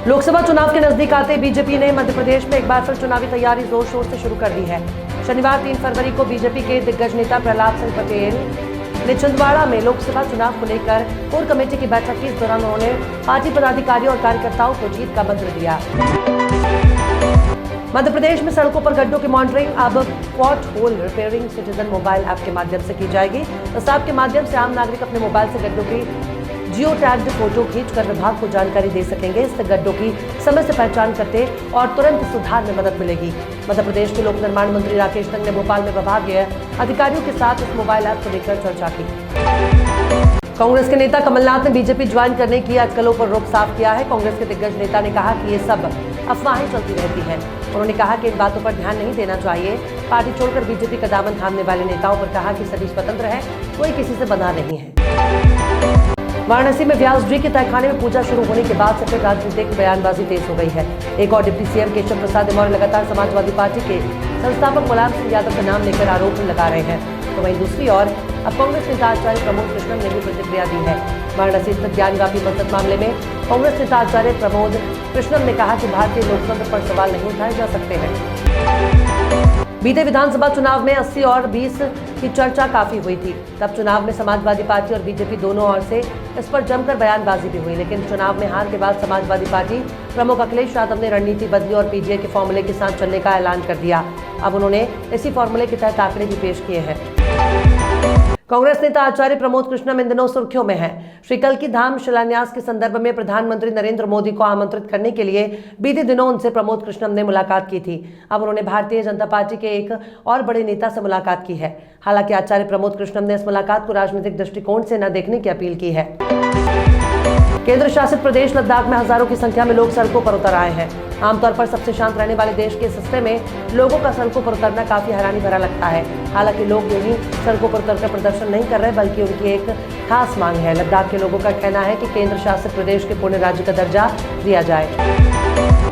लोकसभा चुनाव के नजदीक आते बीजेपी ने मध्य प्रदेश में एक बार फिर चुनावी तैयारी जोर शोर से शुरू कर दी है। शनिवार 3 फरवरी को बीजेपी के दिग्गज नेता प्रहलाद सिंह पटेल ने छिंदवाड़ा में लोकसभा चुनाव को लेकर कोर कमेटी की बैठक की। इस दौरान उन्होंने पार्टी पदाधिकारियों और कार्यकर्ताओं को जीत का मंत्र दिया। मध्य प्रदेश में सड़कों पर गड्ढों की मॉनिटरिंग अब pothole repairing citizen mobile app के माध्यम से की जाएगी। इस ऐप के माध्यम से आम नागरिक अपने मोबाइल से गड्ढों की जियो टैग्ड फोटो खींचकर विभाग को जानकारी दे सकेंगे। इससे गड्ढों की समय से पहचान करते और तुरंत सुधार में मदद मिलेगी। मध्य प्रदेश के लोक निर्माण मंत्री राकेश सिंह ने भोपाल में विभागीय अधिकारियों के साथ इस मोबाइल ऐप को लेकर चर्चा की। कांग्रेस के नेता कमलनाथ ने बीजेपी ज्वाइन करने की अटकलों पर रोक साफ किया है। कांग्रेस के दिग्गज नेता ने कहा कि ये सब अफवाहें चलती रहती हैं। उन्होंने कहा कि इन बातों पर ध्यान नहीं देना चाहिए। पार्टी छोड़कर बीजेपी का दामन थामने वाले नेताओं पर कहा कि सभी स्वतंत्र है, कोई किसी से बंधा नहीं है। वाराणसी में व्यास जी के तहखाने में पूजा शुरू होने के बाद से फिर राजनीतिक बयानबाजी तेज हो गई है। एक और डिप्टी सीएम केशव प्रसाद मौर्य लगातार समाजवादी पार्टी के संस्थापक मुलायम सिंह यादव का नाम लेकर आरोप लगा रहे हैं, तो वहीं दूसरी ओर अब कांग्रेस नेता आचार्य प्रमोद कृष्णम ने भी प्रतिक्रिया दी है। वाराणसी स्थित ज्ञानवापी मस्जिद मामले में कांग्रेस नेता आचार्य प्रमोद कृष्णम ने कहा कि भारतीय लोकतंत्र पर सवाल नहीं उठाए जा सकते हैं। बीते विधानसभा चुनाव में 80 और 20 की चर्चा काफी हुई थी। तब चुनाव में समाजवादी पार्टी और बीजेपी दोनों ओर से इस पर जमकर बयानबाजी भी हुई, लेकिन चुनाव में हार के बाद समाजवादी पार्टी प्रमुख अखिलेश यादव ने रणनीति बदली और पीजीए के फॉर्मूले के साथ चलने का ऐलान कर दिया। अब उन्होंने इसी फॉर्मूले के तहत आंकड़े भी पेश किए हैं। कांग्रेस नेता आचार्य प्रमोद कृष्णम इन दिनों सुर्खियों में है। श्री कल्की धाम शिलान्यास के संदर्भ में प्रधानमंत्री नरेंद्र मोदी को आमंत्रित करने के लिए बीते दिनों उनसे प्रमोद कृष्णम ने मुलाकात की थी। अब उन्होंने भारतीय जनता पार्टी के एक और बड़े नेता से मुलाकात की है। हालांकि आचार्य प्रमोद कृष्णम ने इस मुलाकात को राजनीतिक दृष्टिकोण से न देखने की अपील की है। केंद्र शासित प्रदेश लद्दाख में हजारों की संख्या में लोग सड़कों पर उतर आए हैं। आमतौर पर सबसे शांत रहने वाले देश के इस हिस्से में लोगों का सड़कों पर उतरना काफी हैरानी भरा लगता है। हालांकि लोग यूं ही सड़कों पर उतरकर प्रदर्शन नहीं कर रहे, बल्कि उनकी एक खास मांग है। लद्दाख के लोगों का कहना है कि केंद्र शासित प्रदेश के पूर्ण राज्य का दर्जा दिया जाए।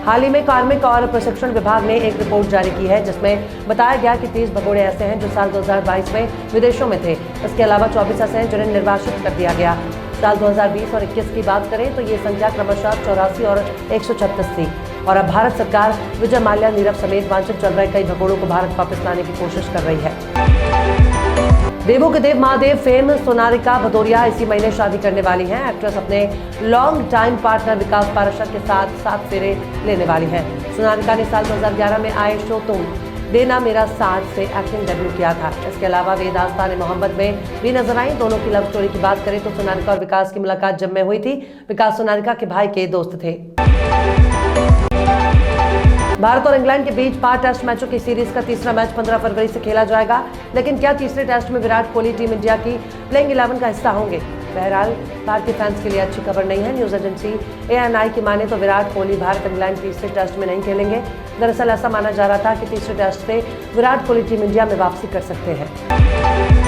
हाल ही में कार्मिक और प्रशिक्षण विभाग ने एक रिपोर्ट जारी की है, जिसमें बताया गया कि 30 भगोड़े ऐसे हैं जो साल 2022 में विदेशों में थे। इसके अलावा 24 ऐसे हैं जिन्हें निर्वासित कर दिया गया। साल 2020 और 21 की बात करें तो ये संख्या क्रमशः 84 और 136 थी। और अब भारत सरकार विजय माल्या, नीरव समेत वांछित चल रहे कई भगोड़ों को भारत वापस लाने की कोशिश कर रही है। देवों के देव महादेव फेम सोनारिका भदौरिया इसी महीने शादी करने वाली हैं। एक्ट्रेस अपने लॉन्ग टाइम पार्टनर विकास पाराशर के साथ 7 फेरे लेने वाली हैं। सोनारिका ने साल 2011 में आए शो तुम देना मेरा साथ से एक्टिंग डेब्यू किया था। इसके अलावा वे दास्तान मोहम्मद में भी नजर आई। दोनों की लव स्टोरी की बात करें तो सोनारिका और विकास की मुलाकात जब में हुई थी। विकास सोनारिका के भाई के दोस्त थे। भारत और इंग्लैंड के बीच 5 टेस्ट मैचों की सीरीज का तीसरा मैच 15 फरवरी से खेला जाएगा। लेकिन क्या तीसरे टेस्ट में विराट कोहली टीम इंडिया की प्लेइंग 11 का हिस्सा होंगे? बहरहाल भारतीय फैंस के लिए अच्छी खबर नहीं है। न्यूज एजेंसी ANI की माने तो विराट कोहली भारत इंग्लैंड तीसरे टेस्ट में नहीं खेलेंगे। दरअसल ऐसा माना जा रहा था कि तीसरे टेस्ट से विराट कोहली टीम इंडिया में वापसी कर सकते हैं।